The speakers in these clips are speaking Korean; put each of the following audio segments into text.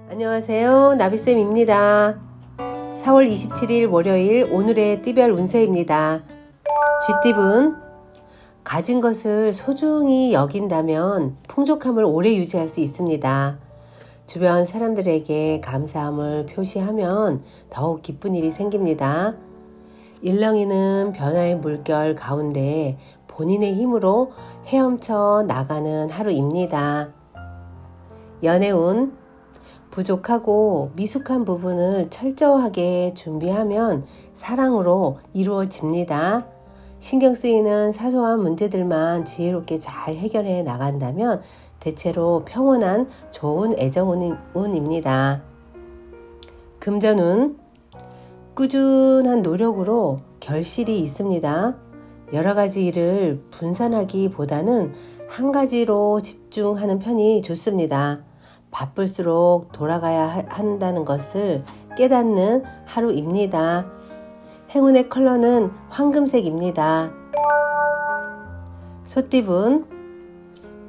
안녕하세요. 나비쌤입니다. 4월 27일 월요일 오늘의 띠별 운세입니다. 쥐띠분, 가진 것을 소중히 여긴다면 풍족함을 오래 유지할 수 있습니다. 주변 사람들에게 감사함을 표시하면 더욱 기쁜 일이 생깁니다. 일렁이는 변화의 물결 가운데 본인의 힘으로 헤엄쳐 나가는 하루입니다. 연애운, 부족하고 미숙한 부분을 철저하게 준비하면 사랑으로 이루어집니다. 신경 쓰이는 사소한 문제들만 지혜롭게 잘 해결해 나간다면 대체로 평온한 좋은 애정운입니다. 금전운, 꾸준한 노력으로 결실이 있습니다. 여러 가지 일을 분산하기보다는 한 가지로 집중하는 편이 좋습니다. 바쁠수록 돌아가야 한다는 것을 깨닫는 하루입니다. 행운의 컬러는 황금색입니다. 소띠분,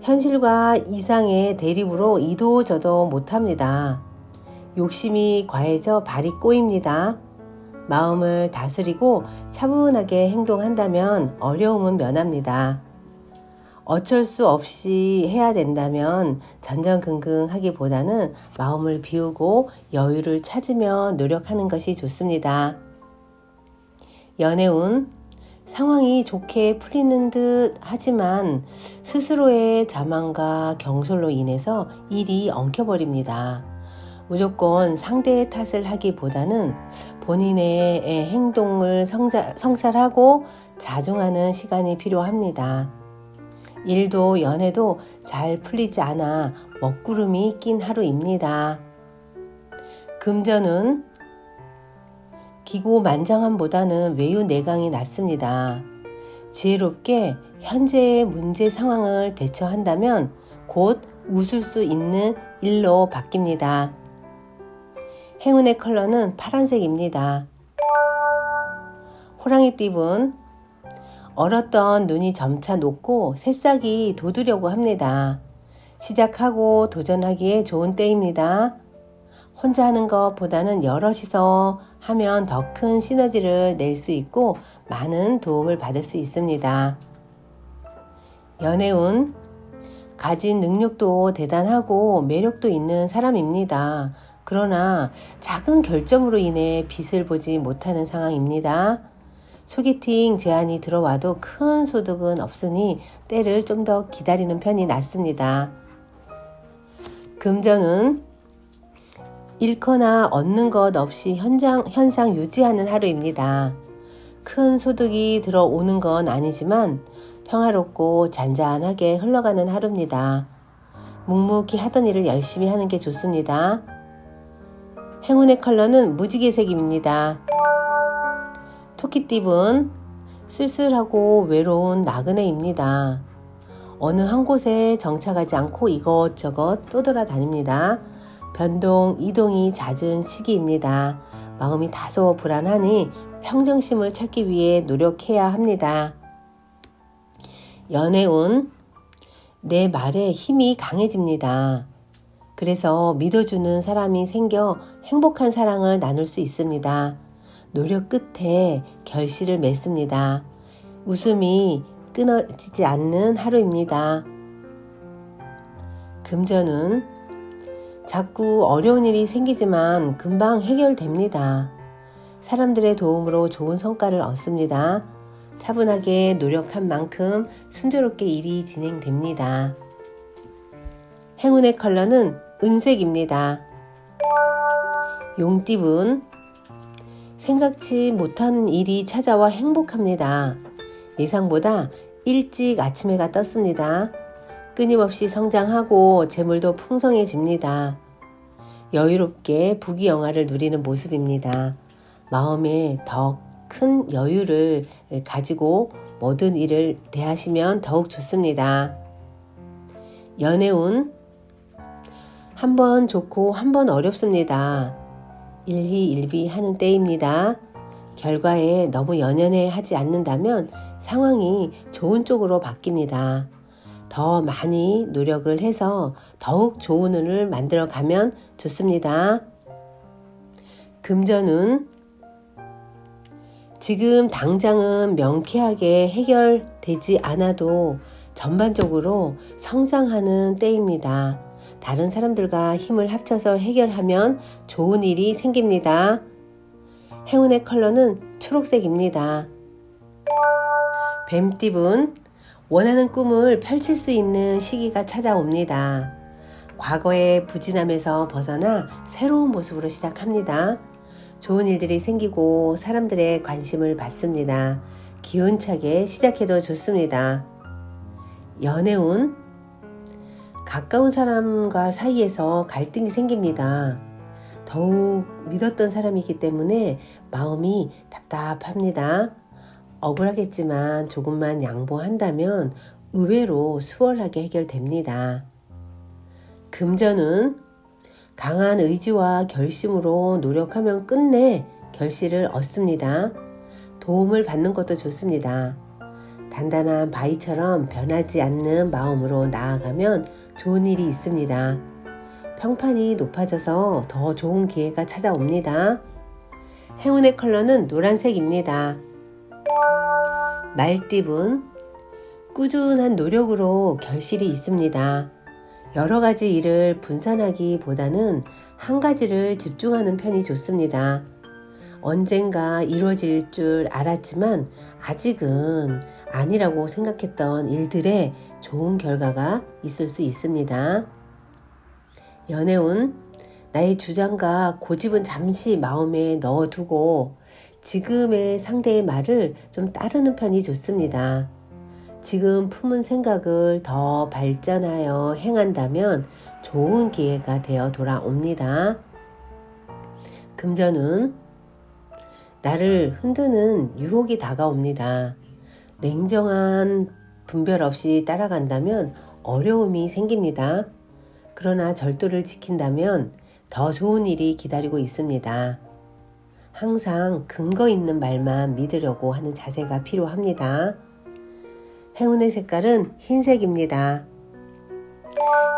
현실과 이상의 대립으로 이도저도 못합니다. 욕심이 과해져 발이 꼬입니다. 마음을 다스리고 차분하게 행동한다면 어려움은 면합니다. 어쩔 수 없이 해야 된다면 전전긍긍하기보다는 마음을 비우고 여유를 찾으며 노력하는 것이 좋습니다. 연애운, 상황이 좋게 풀리는 듯 하지만 스스로의 자만과 경솔로 인해서 일이 엉켜버립니다. 무조건 상대의 탓을 하기보다는 본인의 행동을 성찰하고 자중하는 시간이 필요합니다. 일도 연애도 잘 풀리지 않아 먹구름이 낀 하루입니다. 금전은 기고만장함보다는 외유내강이 낫습니다. 지혜롭게 현재의 문제 상황을 대처한다면 곧 웃을 수 있는 일로 바뀝니다. 행운의 컬러는 파란색입니다. 호랑이띠분, 얼었던 눈이 점차 녹고 새싹이 돋으려고 합니다. 시작하고 도전하기에 좋은 때입니다. 혼자 하는 것보다는 여럿이서 하면 더 큰 시너지를 낼 수 있고 많은 도움을 받을 수 있습니다. 연애운, 가진 능력도 대단하고 매력도 있는 사람입니다. 그러나 작은 결점으로 인해 빛을 보지 못하는 상황입니다. 소개팅 제안이 들어와도 큰 소득은 없으니 때를 좀 더 기다리는 편이 낫습니다. 금전은 잃거나 얻는 것 없이 현상 유지하는 하루입니다. 큰 소득이 들어오는 건 아니지만 평화롭고 잔잔하게 흘러가는 하루입니다. 묵묵히 하던 일을 열심히 하는 게 좋습니다. 행운의 컬러는 무지개색입니다. 토끼띠분, 쓸쓸하고 외로운 나그네입니다. 어느 한 곳에 정착하지 않고 이것저것 떠돌아다닙니다. 변동, 이동이 잦은 시기입니다. 마음이 다소 불안하니 평정심을 찾기 위해 노력해야 합니다. 연애운, 내 말에 힘이 강해집니다. 그래서 믿어주는 사람이 생겨 행복한 사랑을 나눌 수 있습니다. 노력 끝에 결실을 맺습니다. 웃음이 끊어지지 않는 하루입니다. 금전은 자꾸 어려운 일이 생기지만 금방 해결됩니다. 사람들의 도움으로 좋은 성과를 얻습니다. 차분하게 노력한 만큼 순조롭게 일이 진행됩니다. 행운의 컬러는 은색입니다. 용띠분, 생각지 못한 일이 찾아와 행복합니다. 예상보다 일찍 아침 해가 떴습니다. 끊임없이 성장하고 재물도 풍성해집니다. 여유롭게 부귀영화를 누리는 모습입니다. 마음에 더 큰 여유를 가지고 모든 일을 대하시면 더욱 좋습니다. 연애운, 한 번 좋고 한 번 어렵습니다. 일희일비하는 때입니다. 결과에 너무 연연해 하지 않는다면 상황이 좋은 쪽으로 바뀝니다. 더 많이 노력을 해서 더욱 좋은 운을 만들어 가면 좋습니다. 금전운, 지금 당장은 명쾌하게 해결되지 않아도 전반적으로 성장하는 때입니다. 다른 사람들과 힘을 합쳐서 해결하면 좋은 일이 생깁니다. 행운의 컬러는 초록색입니다. 뱀띠분, 원하는 꿈을 펼칠 수 있는 시기가 찾아옵니다. 과거의 부진함에서 벗어나 새로운 모습으로 시작합니다. 좋은 일들이 생기고 사람들의 관심을 받습니다. 기운차게 시작해도 좋습니다. 연애운, 가까운 사람과 사이에서 갈등이 생깁니다. 더욱 믿었던 사람이기 때문에 마음이 답답합니다. 억울하겠지만 조금만 양보한다면 의외로 수월하게 해결됩니다. 금전은 강한 의지와 결심으로 노력하면 끝내 결실을 얻습니다. 도움을 받는 것도 좋습니다. 단단한 바위처럼 변하지 않는 마음으로 나아가면 좋은 일이 있습니다. 평판이 높아져서 더 좋은 기회가 찾아옵니다. 행운의 컬러는 노란색입니다. 말띠분, 꾸준한 노력으로 결실이 있습니다. 여러 가지 일을 분산하기보다는 한 가지를 집중하는 편이 좋습니다. 언젠가 이루어질 줄 알았지만 아직은 아니라고 생각했던 일들에 좋은 결과가 있을 수 있습니다. 연애운, 나의 주장과 고집은 잠시 마음에 넣어두고 지금의 상대의 말을 좀 따르는 편이 좋습니다. 지금 품은 생각을 더 발전하여 행한다면 좋은 기회가 되어 돌아옵니다. 금전운, 나를 흔드는 유혹이 다가옵니다. 냉정한 분별 없이 따라간다면 어려움이 생깁니다. 그러나 절도를 지킨다면 더 좋은 일이 기다리고 있습니다. 항상 근거 있는 말만 믿으려고 하는 자세가 필요합니다. 행운의 색깔은 흰색입니다.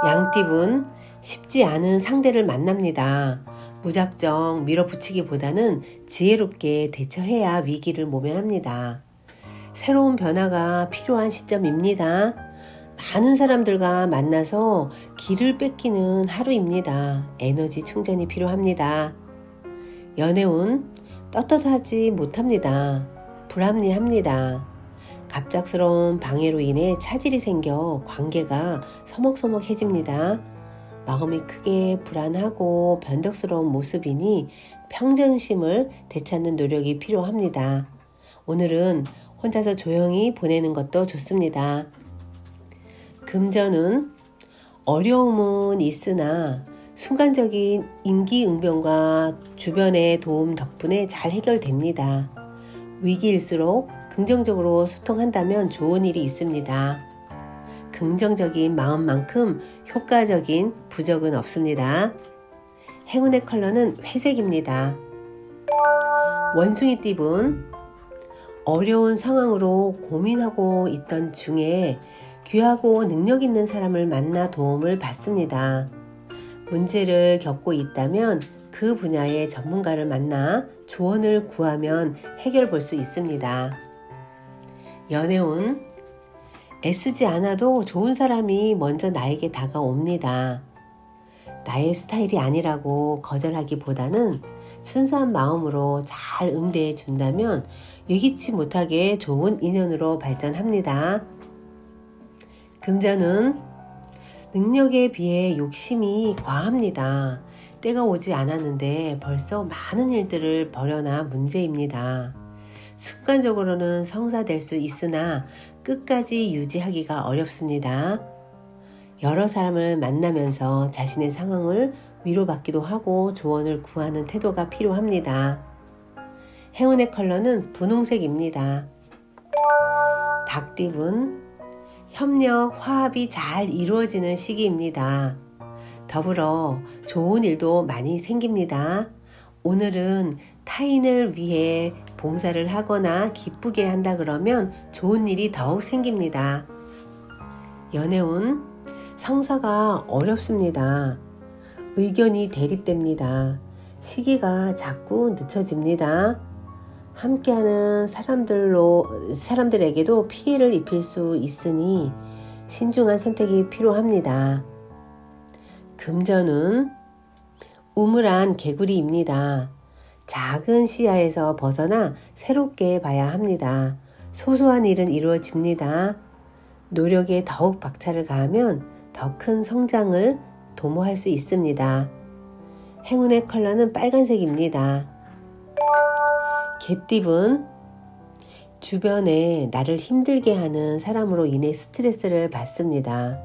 양띠분, 쉽지 않은 상대를 만납니다. 무작정 밀어붙이기보다는 지혜롭게 대처해야 위기를 모면합니다. 새로운 변화가 필요한 시점입니다. 많은 사람들과 만나서 길을 뺏기는 하루입니다. 에너지 충전이 필요합니다. 연애운, 떳떳하지 못합니다. 불합리합니다. 갑작스러운 방해로 인해 차질이 생겨 관계가 서먹서먹해집니다. 마음이 크게 불안하고 변덕스러운 모습이니 평정심을 되찾는 노력이 필요합니다. 오늘은 혼자서 조용히 보내는 것도 좋습니다. 금전운, 어려움은 있으나 순간적인 임기응변과 주변의 도움 덕분에 잘 해결됩니다. 위기일수록 긍정적으로 소통한다면 좋은 일이 있습니다. 긍정적인 마음만큼 효과적인 부적은 없습니다. 행운의 컬러는 회색입니다. 원숭이띠분, 어려운 상황으로 고민하고 있던 중에 귀하고 능력 있는 사람을 만나 도움을 받습니다. 문제를 겪고 있다면 그 분야의 전문가를 만나 조언을 구하면 해결 볼 수 있습니다. 연애운, 애쓰지 않아도 좋은 사람이 먼저 나에게 다가옵니다. 나의 스타일이 아니라고 거절하기보다는 순수한 마음으로 잘 응대해 준다면 예기치 못하게 좋은 인연으로 발전합니다. 금전은, 능력에 비해 욕심이 과합니다. 때가 오지 않았는데 벌써 많은 일들을 벌여놔 문제입니다. 순간적으로는 성사될 수 있으나 끝까지 유지하기가 어렵습니다. 여러 사람을 만나면서 자신의 상황을 위로받기도 하고 조언을 구하는 태도가 필요합니다. 행운의 컬러는 분홍색입니다. 닭띠분, 협력, 화합이 잘 이루어지는 시기입니다. 더불어 좋은 일도 많이 생깁니다. 오늘은 타인을 위해 봉사를 하거나 기쁘게 한다 그러면 좋은 일이 더욱 생깁니다. 연애운 성사가 어렵습니다. 의견이 대립됩니다. 시기가 자꾸 늦춰집니다. 함께하는 사람들에게도 피해를 입힐 수 있으니 신중한 선택이 필요합니다. 금전운 우물안 개구리입니다. 작은 시야에서 벗어나 새롭게 봐야 합니다. 소소한 일은 이루어집니다. 노력에 더욱 박차를 가하면 더 큰 성장을 도모할 수 있습니다. 행운의 컬러는 빨간색입니다. 개띠분 주변에 나를 힘들게 하는 사람으로 인해 스트레스를 받습니다.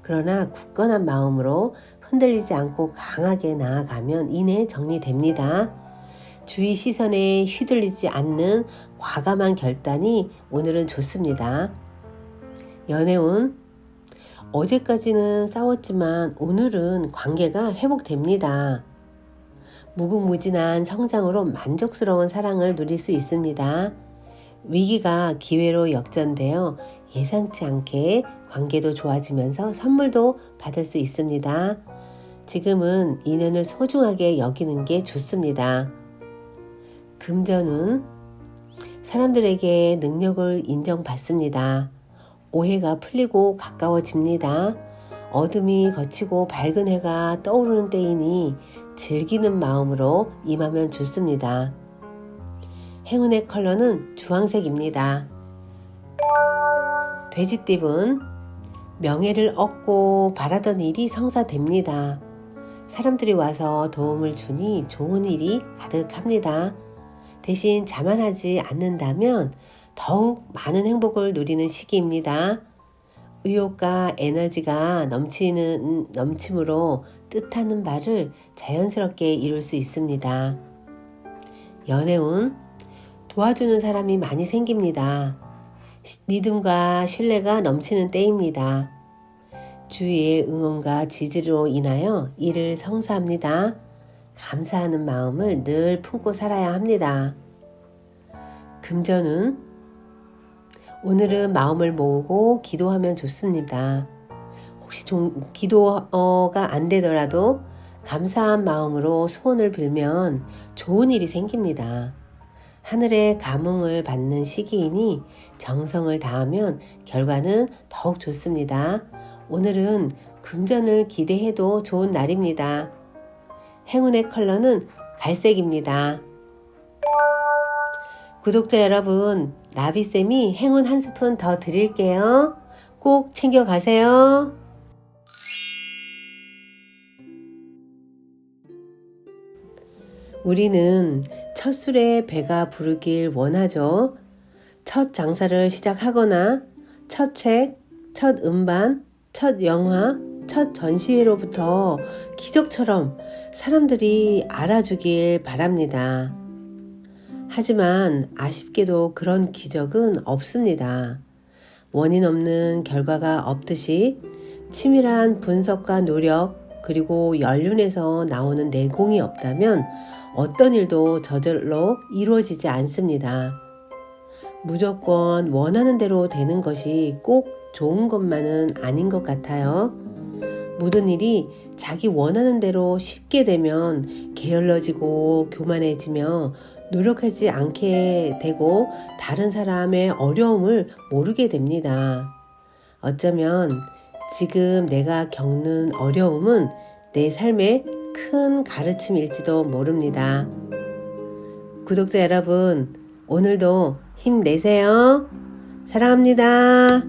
그러나 굳건한 마음으로 흔들리지 않고 강하게 나아가면 이내 정리됩니다. 주위 시선에 휘둘리지 않는 과감한 결단이 오늘은 좋습니다. 연애운 어제까지는 싸웠지만 오늘은 관계가 회복됩니다. 무궁무진한 성장으로 만족스러운 사랑을 누릴 수 있습니다. 위기가 기회로 역전되어 예상치 않게 관계도 좋아지면서 선물도 받을 수 있습니다. 지금은 인연을 소중하게 여기는 게 좋습니다. 금전운 사람들에게 능력을 인정받습니다. 오해가 풀리고 가까워집니다. 어둠이 걷히고 밝은 해가 떠오르는 때이니 즐기는 마음으로 임하면 좋습니다. 행운의 컬러는 주황색입니다. 돼지띠분 명예를 얻고 바라던 일이 성사됩니다. 사람들이 와서 도움을 주니 좋은 일이 가득합니다. 대신 자만하지 않는다면 더욱 많은 행복을 누리는 시기입니다. 의욕과 에너지가 넘침으로 뜻하는 바를 자연스럽게 이룰 수 있습니다. 연애운 도와주는 사람이 많이 생깁니다. 믿음과 신뢰가 넘치는 때입니다. 주위의 응원과 지지로 인하여 일을 성사합니다. 감사하는 마음을 늘 품고 살아야 합니다. 금전운 오늘은 마음을 모으고 기도하면 좋습니다. 혹시 기도가 안 되더라도 감사한 마음으로 소원을 빌면 좋은 일이 생깁니다. 하늘의 감흥을 받는 시기이니 정성을 다하면 결과는 더욱 좋습니다. 오늘은 금전을 기대해도 좋은 날입니다. 행운의 컬러는 갈색입니다. 구독자 여러분, 나비쌤이 행운 한 스푼 더 드릴게요. 꼭 챙겨가세요. 우리는 첫 술에 배가 부르길 원하죠. 첫 장사를 시작하거나 첫 책, 첫 음반, 첫 영화, 첫 전시회로부터 기적처럼 사람들이 알아주길 바랍니다. 하지만 아쉽게도 그런 기적은 없습니다. 원인 없는 결과가 없듯이 치밀한 분석과 노력 그리고 연륜에서 나오는 내공이 없다면 어떤 일도 저절로 이루어지지 않습니다. 무조건 원하는 대로 되는 것이 꼭 좋은 것만은 아닌 것 같아요. 모든 일이 자기 원하는 대로 쉽게 되면 게을러지고 교만해지며 노력하지 않게 되고 다른 사람의 어려움을 모르게 됩니다. 어쩌면 지금 내가 겪는 어려움은 내 삶의 큰 가르침일지도 모릅니다. 구독자 여러분, 오늘도 힘내세요. 사랑합니다.